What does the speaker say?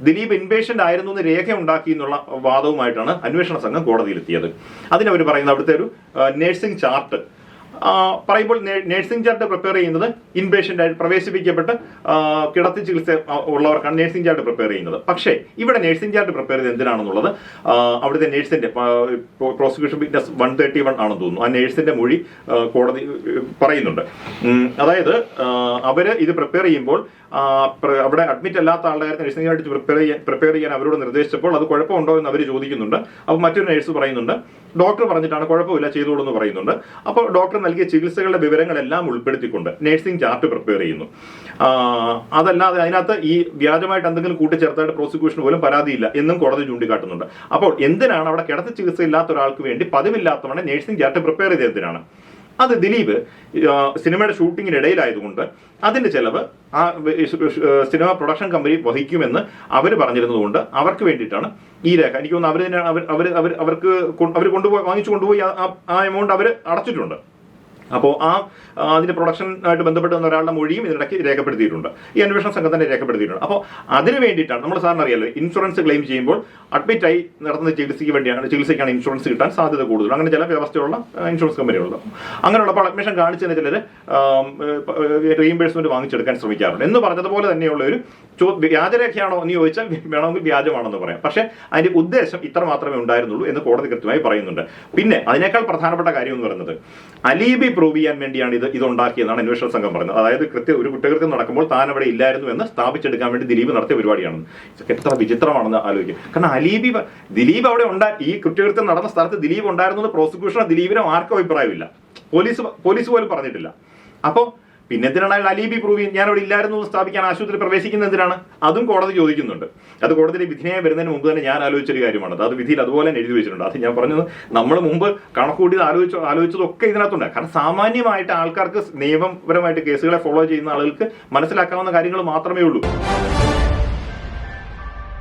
Dileep inpatient ആയിരുന്നു എന്ന് രേഖ ഉണ്ടാക്കി എന്നുള്ള വാദവുമായിട്ടാണ് അന്വേഷണ സംഘം കോടതിയിലെത്തിയത്. അതിനവർ പറയുന്ന അവിടുത്തെ ഒരു നഴ്സിംഗ് ചാർട്ട് പറയുമ്പോൾ നഴ്സിംഗ് ചാർട്ട് പ്രിപ്പയർ ചെയ്യുന്നത് ഇൻപേഷ്യന്റ് ആയിട്ട് പ്രവേശിപ്പിക്കപ്പെട്ട് കിടത്തി ചികിത്സ ഉള്ളവർക്കാണ് നഴ്സിംഗ് ചാർട്ട് പ്രിപ്പയർ ചെയ്യുന്നത്. പക്ഷേ ഇവിടെ നഴ്സിംഗ് ചാർട്ട് പ്രിപ്പയർ ചെയ്ത് എന്തിനാണെന്നുള്ളത് അവിടുത്തെ നഴ്സിന്റെ പ്രോസിക്യൂഷൻ വിറ്റ്നസ് 131 ആണെന്ന് തോന്നുന്നു. ആ നഴ്സിന്റെ മൊഴി കോടതി പറയുന്നുണ്ട്. അതായത് അവര് ഇത് പ്രിപ്പയർ ചെയ്യുമ്പോൾ അവിടെ അഡ്മിറ്റ് അല്ലാത്ത ആളുടെ കാര്യത്തിൽ നഴ്സിംഗ് ചാർട്ട് പ്രിപ്പയർ ചെയ്യാൻ അവരോട് നിർദ്ദേശിച്ചപ്പോൾ അത് കുഴപ്പമുണ്ടോ എന്ന് അവർ ചോദിക്കുന്നുണ്ട്. അപ്പോൾ മറ്റൊരു നഴ്സ് പറയുന്നുണ്ട് ഡോക്ടർ പറഞ്ഞിട്ടാണ്, കുഴപ്പമില്ല ചെയ്തോളൂ എന്ന് പറയുന്നുണ്ട്. അപ്പോൾ ഡോക്ടർ നൽകിയ ചികിത്സകളുടെ വിവരങ്ങളെല്ലാം ഉൾപ്പെടുത്തിക്കൊണ്ട് നഴ്സിംഗ് ചാർട്ട് പ്രിപ്പയർ ചെയ്യുന്നു. അതല്ലാതെ അതിനകത്ത് ഈ വ്യാജമായിട്ട് എന്തെങ്കിലും കൂട്ടിച്ചേർത്തായിട്ട് പ്രോസിക്യൂഷന് പോലും പരാതിയില്ല എന്നും കോടതി ചൂണ്ടിക്കാട്ടുന്നുണ്ട്. അപ്പോൾ എന്തിനാണ് അവിടെ കിടത്തി ചികിത്സ ഇല്ലാത്ത ഒരാൾക്ക് വേണ്ടി പതിവില്ലാത്തവണ്ണം നഴ്സിംഗ് ചാർട്ട് പ്രിപ്പയർ ചെയ്ത് എന്തിനാണ്? അത് ദിലീപ് സിനിമയുടെ ഷൂട്ടിങ്ങിനിടയിലായതുകൊണ്ട് അതിന്റെ ചെലവ് ആ സിനിമ പ്രൊഡക്ഷൻ കമ്പനി വഹിക്കുമെന്ന് അവർ പറഞ്ഞിരുന്നതുകൊണ്ട് അവർക്ക് വേണ്ടിയിട്ടാണ് ഈ രേഖ. എനിക്ക് തോന്നുന്നു അവർ വാങ്ങിച്ചു കൊണ്ടുപോയി ആ എമൗണ്ട് അവർ അടച്ചിട്ടുണ്ട്. അപ്പോൾ അതിന്റെ പ്രൊഡക്ഷനായിട്ട് ബന്ധപ്പെട്ട് വന്ന ഒരാളുടെ മൊഴിയും ഇതിനിടയ്ക്ക് രേഖപ്പെടുത്തിയിട്ടുണ്ട്. ഈ അന്വേഷണ സംഘം തന്നെ രേഖപ്പെടുത്തിയിട്ടുണ്ട്. അപ്പോൾ അതിന് വേണ്ടിയിട്ടാണ് നമ്മൾ സാറിന് അറിയാലോ, ഇൻഷുറൻസ് ക്ലെയിം ചെയ്യുമ്പോൾ അഡ്മിറ്റായി നടത്തുന്ന ചികിത്സയ്ക്കാണ് ഇൻഷുറൻസ് കിട്ടാൻ സാധ്യത കൂടുതൽ. അങ്ങനെ ചില വ്യവസ്ഥയുള്ള ഇൻഷുറൻസ് കമ്പനികളുണ്ട്. അങ്ങനെയുള്ളപ്പോൾ അഡ്മിഷൻ കാണിച്ചതിന് ചിലർ റീഇംബേഴ്സ്മെന്റ് വാങ്ങിച്ചെടുക്കാൻ ശ്രമിക്കാറുണ്ട്. എന്ന് പറഞ്ഞതുപോലെ തന്നെയുള്ള ഒരു വ്യാജരേഖയാണോ എന്ന് ചോദിച്ചാൽ വേണമെങ്കിൽ വ്യാജമാണെന്ന് പറയാം. പക്ഷേ അതിന്റെ ഉദ്ദേശം ഇത്ര മാത്രമേ ഉണ്ടായിരുന്നുള്ളൂ എന്ന് കോടതി കൃത്യമായി പറയുന്നുണ്ട്. പിന്നെ അതിനേക്കാൾ പ്രധാനപ്പെട്ട കാര്യം എന്ന് പറയുന്നത് അലീബി പ്രൂവ് ചെയ്യാൻ വേണ്ടിയാണ് ഇതുണ്ടാക്കിയെന്നാണ് അന്വേഷണ സംഘം പറയുന്നത്. അതായത് ഒരു കുറ്റകൃത്യം നടക്കുമ്പോൾ താൻ അവിടെ ഇല്ലായിരുന്നു എന്ന് സ്ഥാപിച്ചെടുക്കാൻ വേണ്ടി ദിലീപ് നടത്തിയ പരിപാടിയാണെന്ന്. എത്ര വിചിത്രമാണെന്ന് ആലോചിക്കും. കാരണം ദിലീപ് അവിടെ ഈ കുറ്റകൃത്യം നടന്ന സ്ഥലത്ത് ദിലീപ് ഉണ്ടായിരുന്നു പ്രോസിക്യൂഷനോ ദിലീപിനോ ആർക്കും അഭിപ്രായമില്ല. പോലീസ് പോലും പറഞ്ഞിട്ടില്ല. അപ്പോൾ പിന്നെ എന്തിനാണ് അലീബി പ്രൂവ് ചെയ്യാൻ? ഞാൻ അവിടെ ഇല്ലായിരുന്നു എന്ന് സ്ഥാപിക്കാൻ ആശുപത്രി പ്രവേശിക്കുന്നത് എന്തിനാണ്? അതും കോടതി ചോദിക്കുന്നുണ്ട്. അത് കോടതിയുടെ വിധിയായി വരുന്നതിന് മുമ്പ് തന്നെ ഞാൻ ആലോചിച്ചൊരു കാര്യമാണ്. അത് വിധിയിൽ അതുപോലെ തന്നെ എഴുതി വെച്ചിട്ടുണ്ട്. അത് ഞാൻ പറഞ്ഞത് നമ്മൾ മുമ്പ് കണക്കൂടി ആലോചിച്ചതൊക്കെ ഇതിനകത്തുണ്ട്. കാരണം സാമാന്യമായിട്ട് ആൾക്കാർക്ക് നിയമപരമായിട്ട് കേസുകളെ ഫോളോ ചെയ്യുന്ന ആളുകൾക്ക് മനസ്സിലാക്കാവുന്ന കാര്യങ്ങൾ മാത്രമേ ഉള്ളൂ.